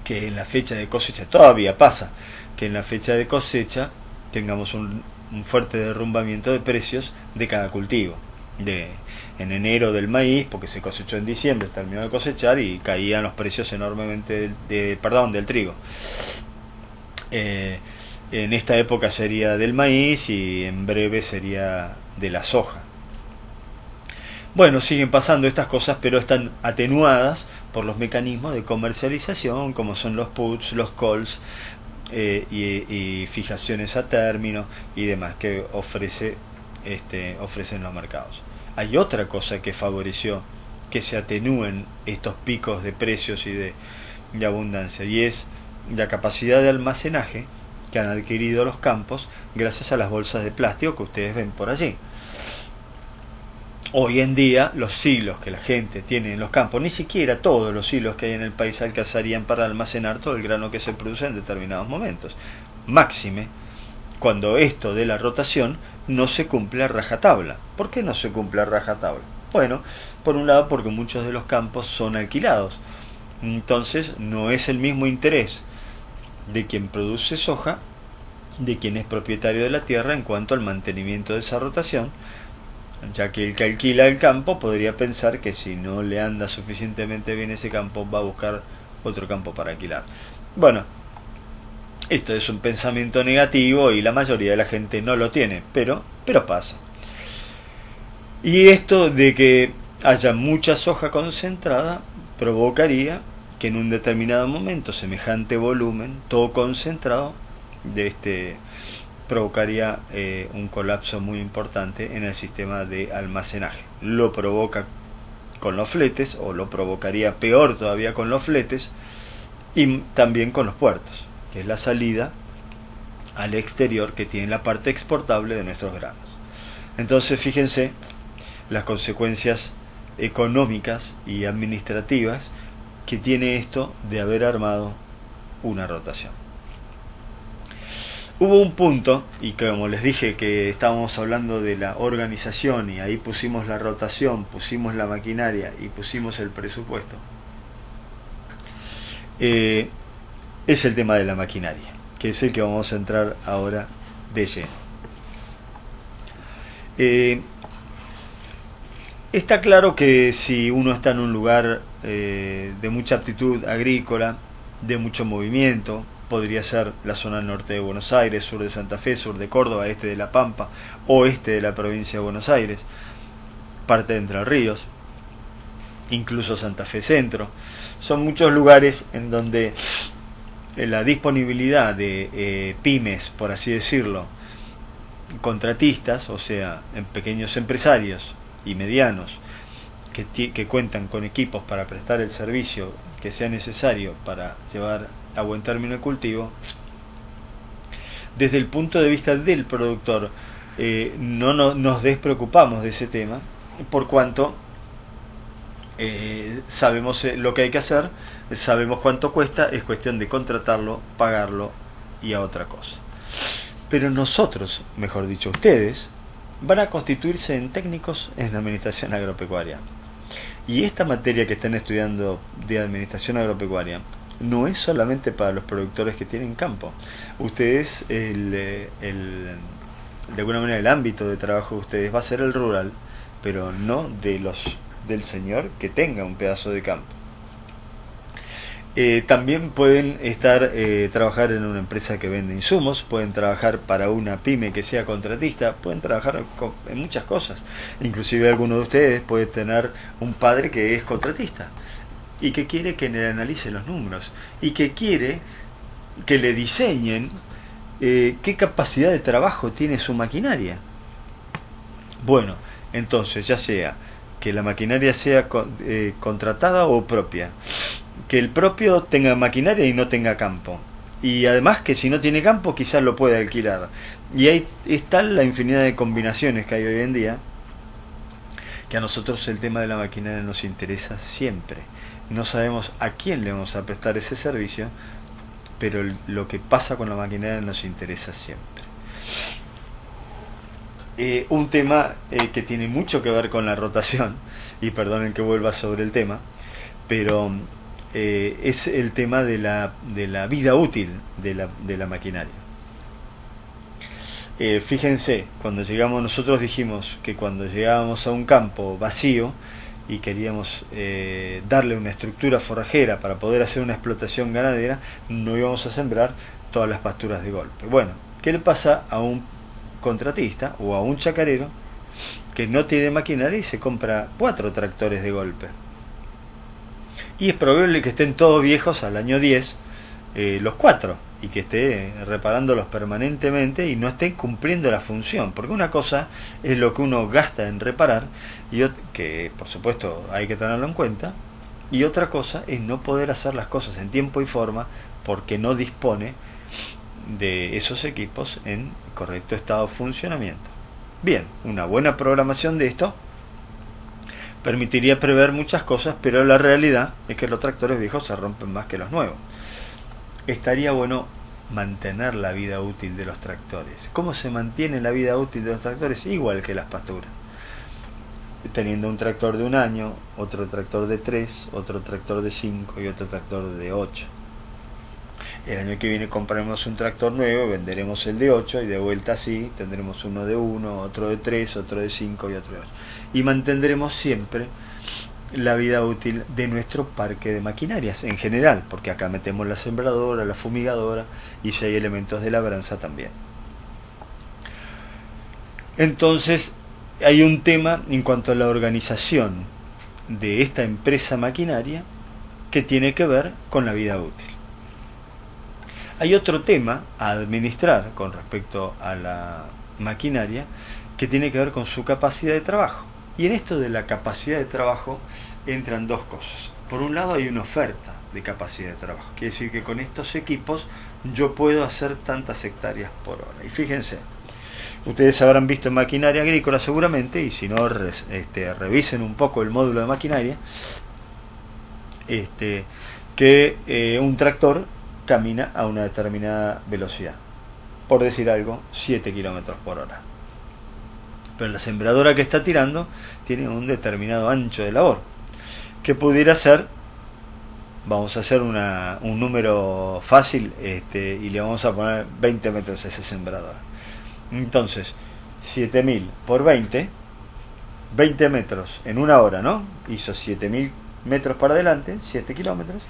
que en la fecha de cosecha, todavía pasa, que en la fecha de cosecha tengamos un fuerte derrumbamiento de precios de cada cultivo. En enero del maíz, porque se cosechó en diciembre, se terminó de cosechar y caían los precios enormemente del trigo. En esta época sería del maíz y en breve sería de la soja. Bueno, siguen pasando estas cosas, pero están atenuadas por los mecanismos de comercialización, como son los puts, los calls y fijaciones a término y demás que ofrecen los mercados. Hay otra cosa que favoreció que se atenúen estos picos de precios y de abundancia, y es la capacidad de almacenaje que han adquirido los campos gracias a las bolsas de plástico que ustedes ven por allí. Hoy en día los silos que la gente tiene en los campos, ni siquiera todos los silos que hay en el país alcanzarían para almacenar todo el grano que se produce en determinados momentos. Máxime cuando esto de la rotación no se cumple a rajatabla. ¿Por qué no se cumple a rajatabla? Bueno, por un lado porque muchos de los campos son alquilados. Entonces no es el mismo interés de quien produce soja, de quien es propietario de la tierra en cuanto al mantenimiento de esa rotación, ya que el que alquila el campo podría pensar que si no le anda suficientemente bien ese campo, va a buscar otro campo para alquilar. Bueno, esto es un pensamiento negativo y la mayoría de la gente no lo tiene, pero pasa. Y esto de que haya mucha soja concentrada provocaría que en un determinado momento semejante volumen, todo concentrado, provocaría un colapso muy importante en el sistema de almacenaje. Lo provoca con los fletes, o lo provocaría peor todavía con los fletes, y también con los puertos, que es la salida al exterior que tiene la parte exportable de nuestros granos. Entonces fíjense las consecuencias económicas y administrativas que tiene esto de haber armado una rotación. Hubo un punto, y como les dije que estábamos hablando de la organización, y ahí pusimos la rotación, pusimos la maquinaria y pusimos el presupuesto, es el tema de la maquinaria, que es el que vamos a entrar ahora de lleno. Está claro que si uno está en un lugar de mucha aptitud agrícola, de mucho movimiento, podría ser la zona norte de Buenos Aires, sur de Santa Fe, sur de Córdoba, este de La Pampa, oeste de la provincia de Buenos Aires, parte de Entre Ríos, incluso Santa Fe Centro. Son muchos lugares en donde la disponibilidad de pymes, por así decirlo, contratistas, o sea, en pequeños empresarios y medianos, que cuentan con equipos para prestar el servicio que sea necesario para llevar a buen término el cultivo, desde el punto de vista del productor, no nos despreocupamos de ese tema, por cuanto sabemos lo que hay que hacer, sabemos cuánto cuesta, es cuestión de contratarlo, pagarlo y a otra cosa. Pero nosotros, mejor dicho ustedes, van a constituirse en técnicos en administración agropecuaria. Y esta materia que están estudiando de administración agropecuaria no es solamente para los productores que tienen campo. Ustedes, de alguna manera, el ámbito de trabajo de ustedes va a ser el rural, pero no del señor que tenga un pedazo de campo. También pueden trabajar en una empresa que vende insumos, pueden trabajar para una pyme que sea contratista, pueden trabajar en muchas cosas. Inclusive alguno de ustedes puede tener un padre que es contratista y que quiere que le analice los números y que quiere que le diseñen qué capacidad de trabajo tiene su maquinaria. Bueno, entonces ya sea que la maquinaria sea contratada o propia, que el propio tenga maquinaria y no tenga campo, y además que si no tiene campo quizás lo pueda alquilar, y ahí está la infinidad de combinaciones que hay hoy en día, que a nosotros el tema de la maquinaria nos interesa siempre. No sabemos a quién le vamos a prestar ese servicio, pero lo que pasa con la maquinaria nos interesa siempre. Un tema que tiene mucho que ver con la rotación, y perdonen que vuelva sobre el tema, pero es el tema de la vida útil de la maquinaria. Fíjense, cuando llegamos, nosotros dijimos que cuando llegábamos a un campo vacío y queríamos darle una estructura forrajera para poder hacer una explotación ganadera, no íbamos a sembrar todas las pasturas de golpe. Bueno, ¿qué le pasa a un contratista o a un chacarero que no tiene maquinaria y se compra 4 tractores de golpe? Y es probable que estén todos viejos al año 10, los 4, y que esté reparándolos permanentemente y no estén cumpliendo la función. Porque una cosa es lo que uno gasta en reparar, y que por supuesto hay que tenerlo en cuenta, y otra cosa es no poder hacer las cosas en tiempo y forma porque no dispone de esos equipos en correcto estado de funcionamiento. Bien, una buena programación de esto permitiría prever muchas cosas, pero la realidad es que los tractores viejos se rompen más que los nuevos. Estaría bueno mantener la vida útil de los tractores. ¿Cómo se mantiene la vida útil de los tractores? Igual que las pasturas. Teniendo un tractor de 1 año, otro tractor de 3, otro tractor de 5 y otro tractor de 8. El año que viene compraremos un tractor nuevo, venderemos el de 8 y de vuelta así tendremos uno de 1, otro de 3, otro de 5 y otro de 8. Y mantendremos siempre la vida útil de nuestro parque de maquinarias en general, porque acá metemos la sembradora, la fumigadora y si hay elementos de labranza también. Entonces hay un tema en cuanto a la organización de esta empresa maquinaria que tiene que ver con la vida útil. Hay otro tema a administrar con respecto a la maquinaria que tiene que ver con su capacidad de trabajo. Y en esto de la capacidad de trabajo entran 2 cosas. Por un lado hay una oferta de capacidad de trabajo. Quiere decir que con estos equipos yo puedo hacer tantas hectáreas por hora. Y fíjense, ustedes habrán visto en maquinaria agrícola seguramente, y si no revisen un poco el módulo de maquinaria, que un tractor camina a una determinada velocidad, por decir algo, 7 kilómetros por hora. Pero la sembradora que está tirando tiene un determinado ancho de labor, que pudiera ser, vamos a hacer un número fácil, y le vamos a poner 20 metros a esa sembradora. Entonces, 7000 por 20 metros en 1 hora, ¿no? Hizo 7000 metros para adelante, 7 kilómetros,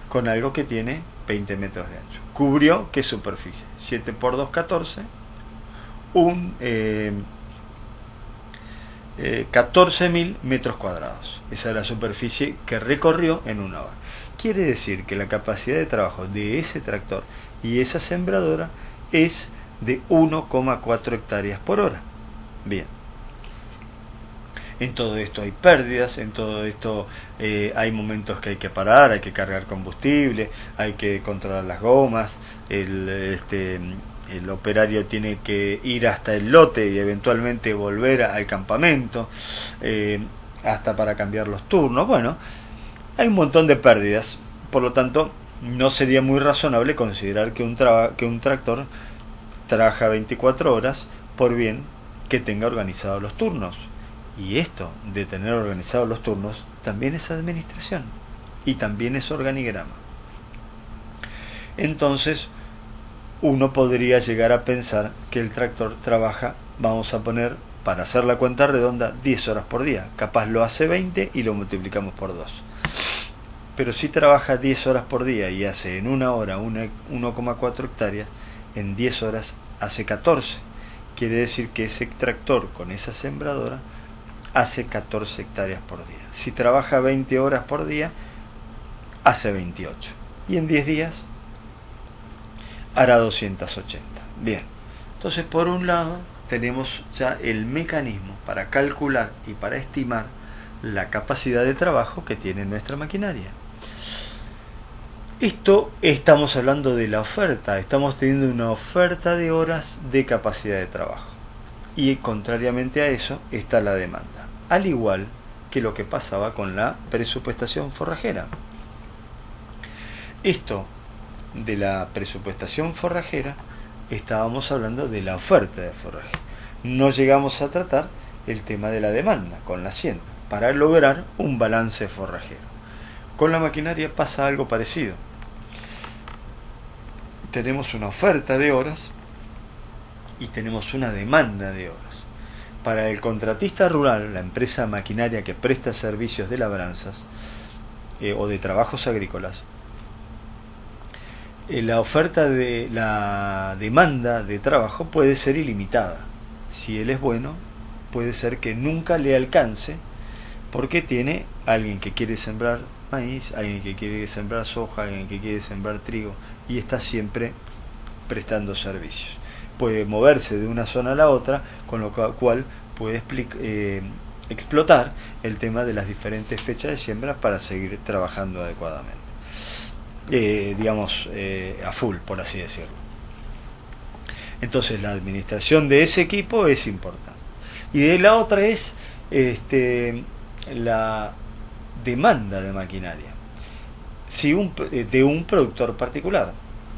con algo que tiene 20 metros de ancho. Cubrió, ¿qué superficie? 7 por 2, 14. 14.000 metros cuadrados. Esa es la superficie que recorrió en 1 hora. Quiere decir que la capacidad de trabajo de ese tractor y esa sembradora es de 1,4 hectáreas por hora. Bien. En todo esto hay pérdidas, en todo esto hay momentos que hay que parar, hay que cargar combustible, hay que controlar las gomas, el operario tiene que ir hasta el lote y eventualmente volver al campamento. hasta para cambiar los turnos. Bueno, hay un montón de pérdidas, por lo tanto no sería muy razonable considerar que un tractor trabaja 24 horas por bien que tenga organizados los turnos. Y esto de tener organizados los turnos también es administración y también es organigrama. Entonces uno podría llegar a pensar que el tractor trabaja, vamos a poner, para hacer la cuenta redonda, 10 horas por día. Capaz lo hace 20 y lo multiplicamos por 2. Pero si trabaja 10 horas por día y hace en una hora 1,4 hectáreas, en 10 horas hace 14. Quiere decir que ese tractor con esa sembradora hace 14 hectáreas por día. Si trabaja 20 horas por día, hace 28. Y en 10 días hará 280. Bien, entonces por un lado tenemos ya el mecanismo para calcular y para estimar la capacidad de trabajo que tiene nuestra maquinaria. Esto estamos hablando de la oferta, estamos teniendo una oferta de horas de capacidad de trabajo. Y contrariamente a eso está la demanda, al igual que lo que pasaba con la presupuestación forrajera. Esto de la presupuestación forrajera, estábamos hablando de la oferta de forraje. No llegamos a tratar el tema de la demanda con la hacienda para lograr un balance forrajero. Con la maquinaria pasa algo parecido. Tenemos una oferta de horas y tenemos una demanda de horas. Para el contratista rural, la empresa maquinaria que presta servicios de labranzas o de trabajos agrícolas, la oferta de la demanda de trabajo puede ser ilimitada. Si él es bueno, puede ser que nunca le alcance, porque tiene alguien que quiere sembrar maíz, alguien que quiere sembrar soja, alguien que quiere sembrar trigo, y está siempre prestando servicios. Puede moverse de una zona a la otra, con lo cual puede explotar el tema de las diferentes fechas de siembra para seguir trabajando adecuadamente. A full, por así decirlo. Entonces la administración de ese equipo es importante. Y de la otra es la demanda de maquinaria de un productor particular.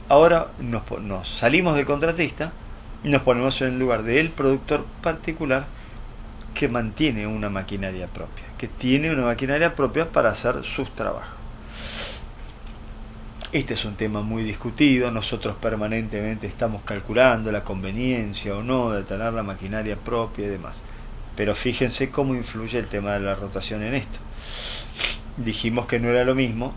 Ahora nos salimos del contratista y nos ponemos en el lugar del productor particular que mantiene una maquinaria propia, que tiene una maquinaria propia para hacer sus trabajos. Este es un tema muy discutido, nosotros permanentemente estamos calculando la conveniencia o no de tener la maquinaria propia y demás. Pero fíjense cómo influye el tema de la rotación en esto. Dijimos que no era lo mismo,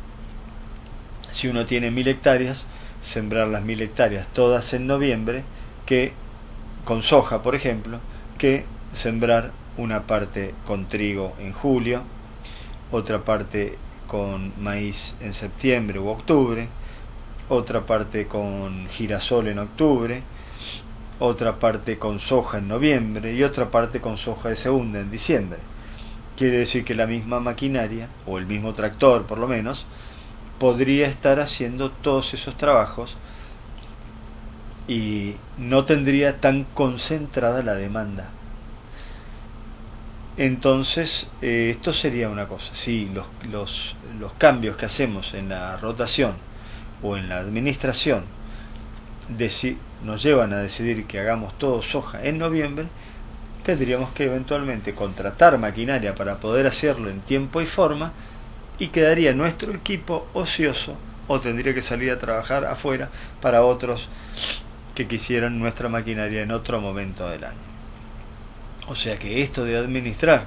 si uno tiene 1000 hectáreas, sembrar las 1000 hectáreas todas en noviembre, que con soja, por ejemplo, que sembrar una parte con trigo en julio, otra parte con maíz en septiembre u octubre, otra parte con girasol en octubre, otra parte con soja en noviembre y otra parte con soja de segunda en diciembre. Quiere decir que la misma maquinaria, o el mismo tractor por lo menos, podría estar haciendo todos esos trabajos y no tendría tan concentrada la demanda. Entonces, esto sería una cosa. Si los cambios que hacemos en la rotación o en la administración nos llevan a decidir que hagamos todo soja en noviembre, tendríamos que eventualmente contratar maquinaria para poder hacerlo en tiempo y forma, y quedaría nuestro equipo ocioso, o tendría que salir a trabajar afuera para otros que quisieran nuestra maquinaria en otro momento del año. O sea que esto de administrar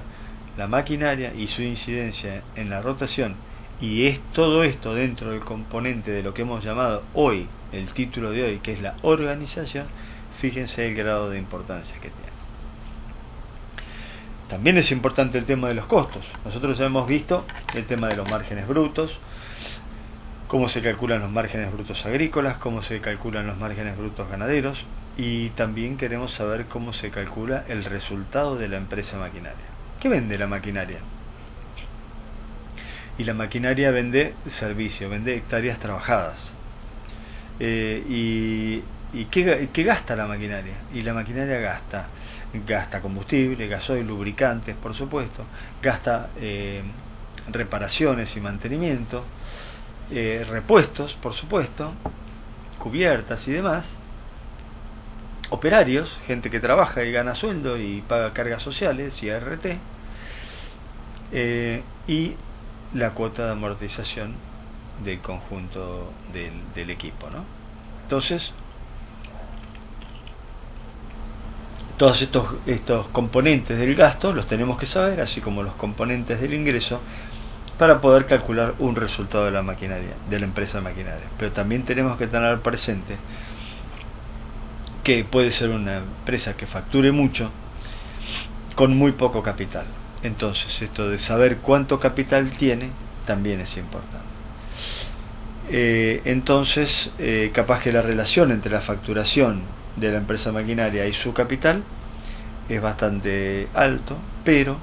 la maquinaria y su incidencia en la rotación, y es todo esto dentro del componente de lo que hemos llamado hoy, el título de hoy, que es la organización, fíjense el grado de importancia que tiene. También es importante el tema de los costos. Nosotros ya hemos visto el tema de los márgenes brutos, cómo se calculan los márgenes brutos agrícolas, cómo se calculan los márgenes brutos ganaderos, y también queremos saber cómo se calcula el resultado de la empresa maquinaria. ¿Qué vende la maquinaria? Y la maquinaria vende servicio, vende hectáreas trabajadas. ¿Y qué gasta la maquinaria? Y la maquinaria gasta combustible, gasoil, lubricantes, por supuesto, gasta reparaciones y mantenimiento, repuestos, por supuesto, cubiertas y demás, operarios, gente que trabaja y gana sueldo y paga cargas sociales y ART, y la cuota de amortización del conjunto del equipo, ¿no? Entonces, todos estos componentes del gasto los tenemos que saber, así como los componentes del ingreso, para poder calcular un resultado de la maquinaria, de la empresa maquinaria. Pero también tenemos que tener presente que puede ser una empresa que facture mucho con muy poco capital. Entonces, esto de saber cuánto capital tiene también es importante. Entonces, capaz que la relación entre la facturación de la empresa maquinaria y su capital es bastante alto, pero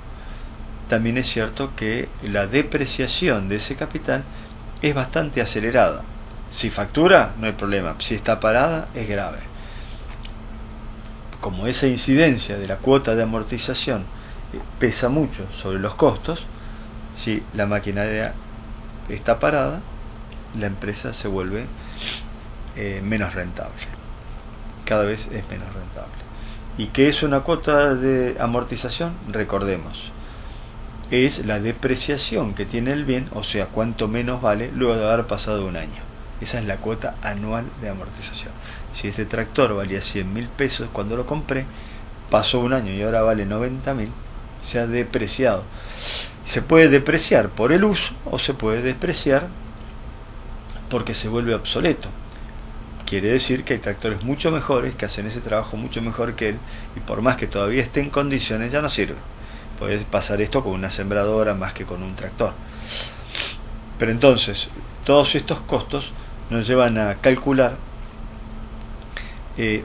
también es cierto que la depreciación de ese capital es bastante acelerada. Si factura, no hay problema. Si está parada, es grave. Como esa incidencia de la cuota de amortización pesa mucho sobre los costos, si la maquinaria está parada, la empresa se vuelve menos rentable. Cada vez es menos rentable. ¿Y qué es una cuota de amortización? Recordemos, es la depreciación que tiene el bien, o sea, cuánto menos vale luego de haber pasado un año. Esa es la cuota anual de amortización. Si este tractor valía 100.000 pesos cuando lo compré, pasó un año y ahora vale 90.000, se ha depreciado. Se puede depreciar por el uso o se puede depreciar porque se vuelve obsoleto. Quiere decir que hay tractores mucho mejores que hacen ese trabajo mucho mejor que él, y por más que todavía esté en condiciones, ya no sirve. Puede pasar esto con una sembradora más que con un tractor. Pero entonces, todos estos costos nos llevan a calcular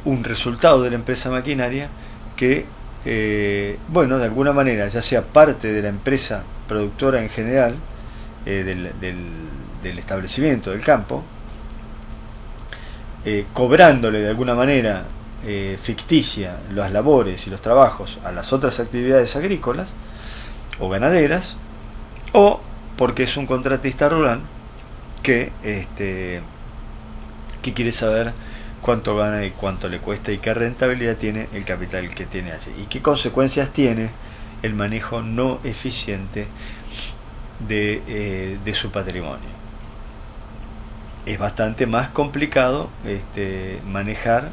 un resultado de la empresa maquinaria que, bueno, de alguna manera, ya sea parte de la empresa productora en general, del establecimiento, del campo, cobrándole de alguna manera ficticia las labores y los trabajos a las otras actividades agrícolas o ganaderas, o porque es un contratista rural que quiere saber cuánto gana y cuánto le cuesta y qué rentabilidad tiene el capital que tiene allí y qué consecuencias tiene el manejo no eficiente de su patrimonio. Es bastante más complicado manejar,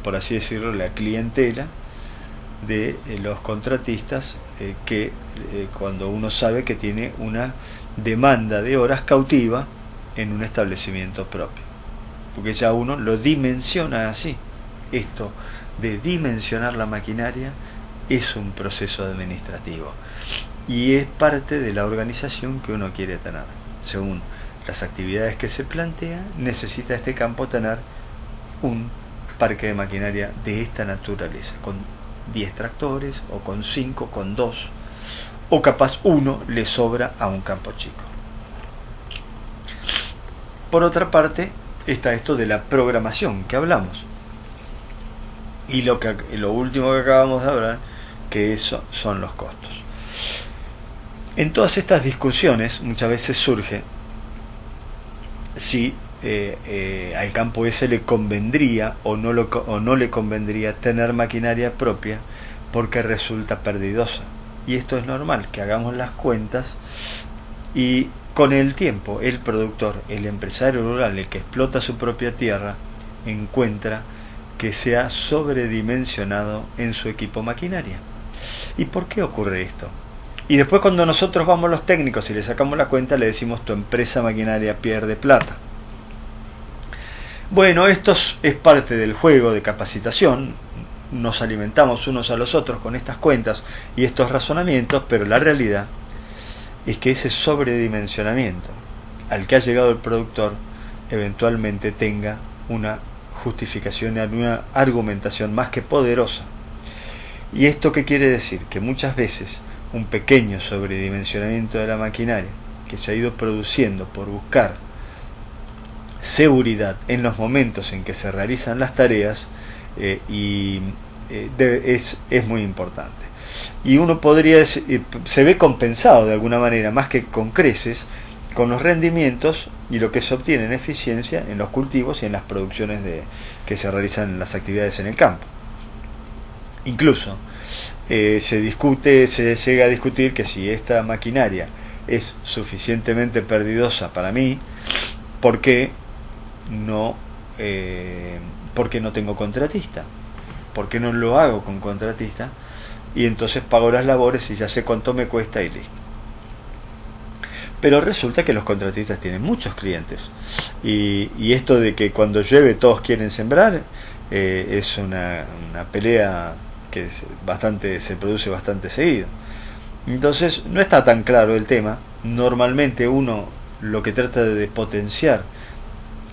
por así decirlo, la clientela de los contratistas que cuando uno sabe que tiene una demanda de horas cautiva en un establecimiento propio, porque ya uno lo dimensiona así. Esto de dimensionar la maquinaria es un proceso administrativo y es parte de la organización que uno quiere tener. Según las actividades que se plantea, necesita este campo tener un parque de maquinaria de esta naturaleza, con 10 tractores, o con 5, con 2, o capaz uno le sobra a un campo chico. Por otra parte, está esto de la programación que hablamos. Y lo último que acabamos de hablar, que eso son los costos. En todas estas discusiones muchas veces surge si al campo ese le convendría o no le convendría tener maquinaria propia porque resulta perdidosa. Y esto es normal, que hagamos las cuentas y con el tiempo el productor, el empresario rural, el que explota su propia tierra, encuentra que se ha sobredimensionado en su equipo maquinaria. ¿Y por qué ocurre esto? Y después, cuando nosotros vamos los técnicos y le sacamos la cuenta, le decimos: tu empresa maquinaria pierde plata. Bueno, esto es parte del juego de capacitación. Nos alimentamos unos a los otros con estas cuentas y estos razonamientos, pero la realidad es que ese sobredimensionamiento al que ha llegado el productor eventualmente tenga una justificación y una argumentación más que poderosa. ¿Y esto qué quiere decir? Que muchas veces un pequeño sobredimensionamiento de la maquinaria que se ha ido produciendo por buscar seguridad en los momentos en que se realizan las tareas y es muy importante. Y uno podría decir, se ve compensado de alguna manera, más que con creces, con los rendimientos y lo que se obtiene en eficiencia en los cultivos y en las producciones que se realizan en las actividades en el campo. Incluso se llega a discutir que si esta maquinaria es suficientemente perdidosa para mí, ¿por qué no tengo contratista? ¿Por qué no lo hago con contratista? Y entonces pago las labores y ya sé cuánto me cuesta y listo. Pero resulta que los contratistas tienen muchos clientes. Y esto de que cuando llueve todos quieren sembrar, es una pelea que se produce bastante seguido. Entonces no está tan claro el tema. Normalmente uno lo que trata de potenciar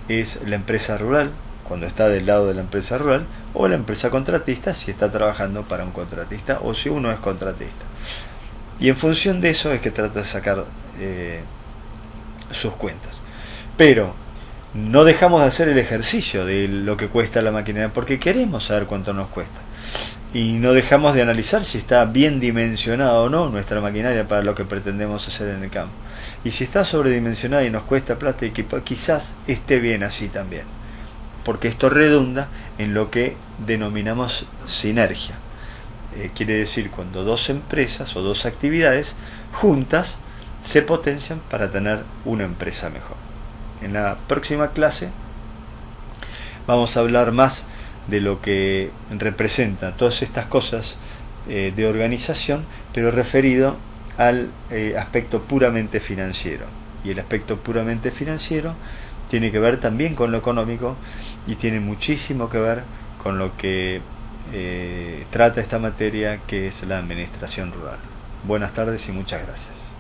es la empresa rural, cuando está del lado de la empresa rural, o la empresa contratista si está trabajando para un contratista o si uno es contratista. Y en función de eso es que trata de sacar sus cuentas. Pero no dejamos de hacer el ejercicio de lo que cuesta la maquinaria porque queremos saber cuánto nos cuesta. Y no dejamos de analizar si está bien dimensionada o no nuestra maquinaria para lo que pretendemos hacer en el campo. Y si está sobredimensionada y nos cuesta plata, y quizás esté bien así también. Porque esto redunda en lo que denominamos sinergia. Quiere decir cuando dos empresas o dos actividades juntas se potencian para tener una empresa mejor. En la próxima clase vamos a hablar más de lo que representa todas estas cosas de organización, pero referido al aspecto puramente financiero. Y el aspecto puramente financiero tiene que ver también con lo económico y tiene muchísimo que ver con lo que trata esta materia, que es la administración rural. Buenas tardes y muchas gracias.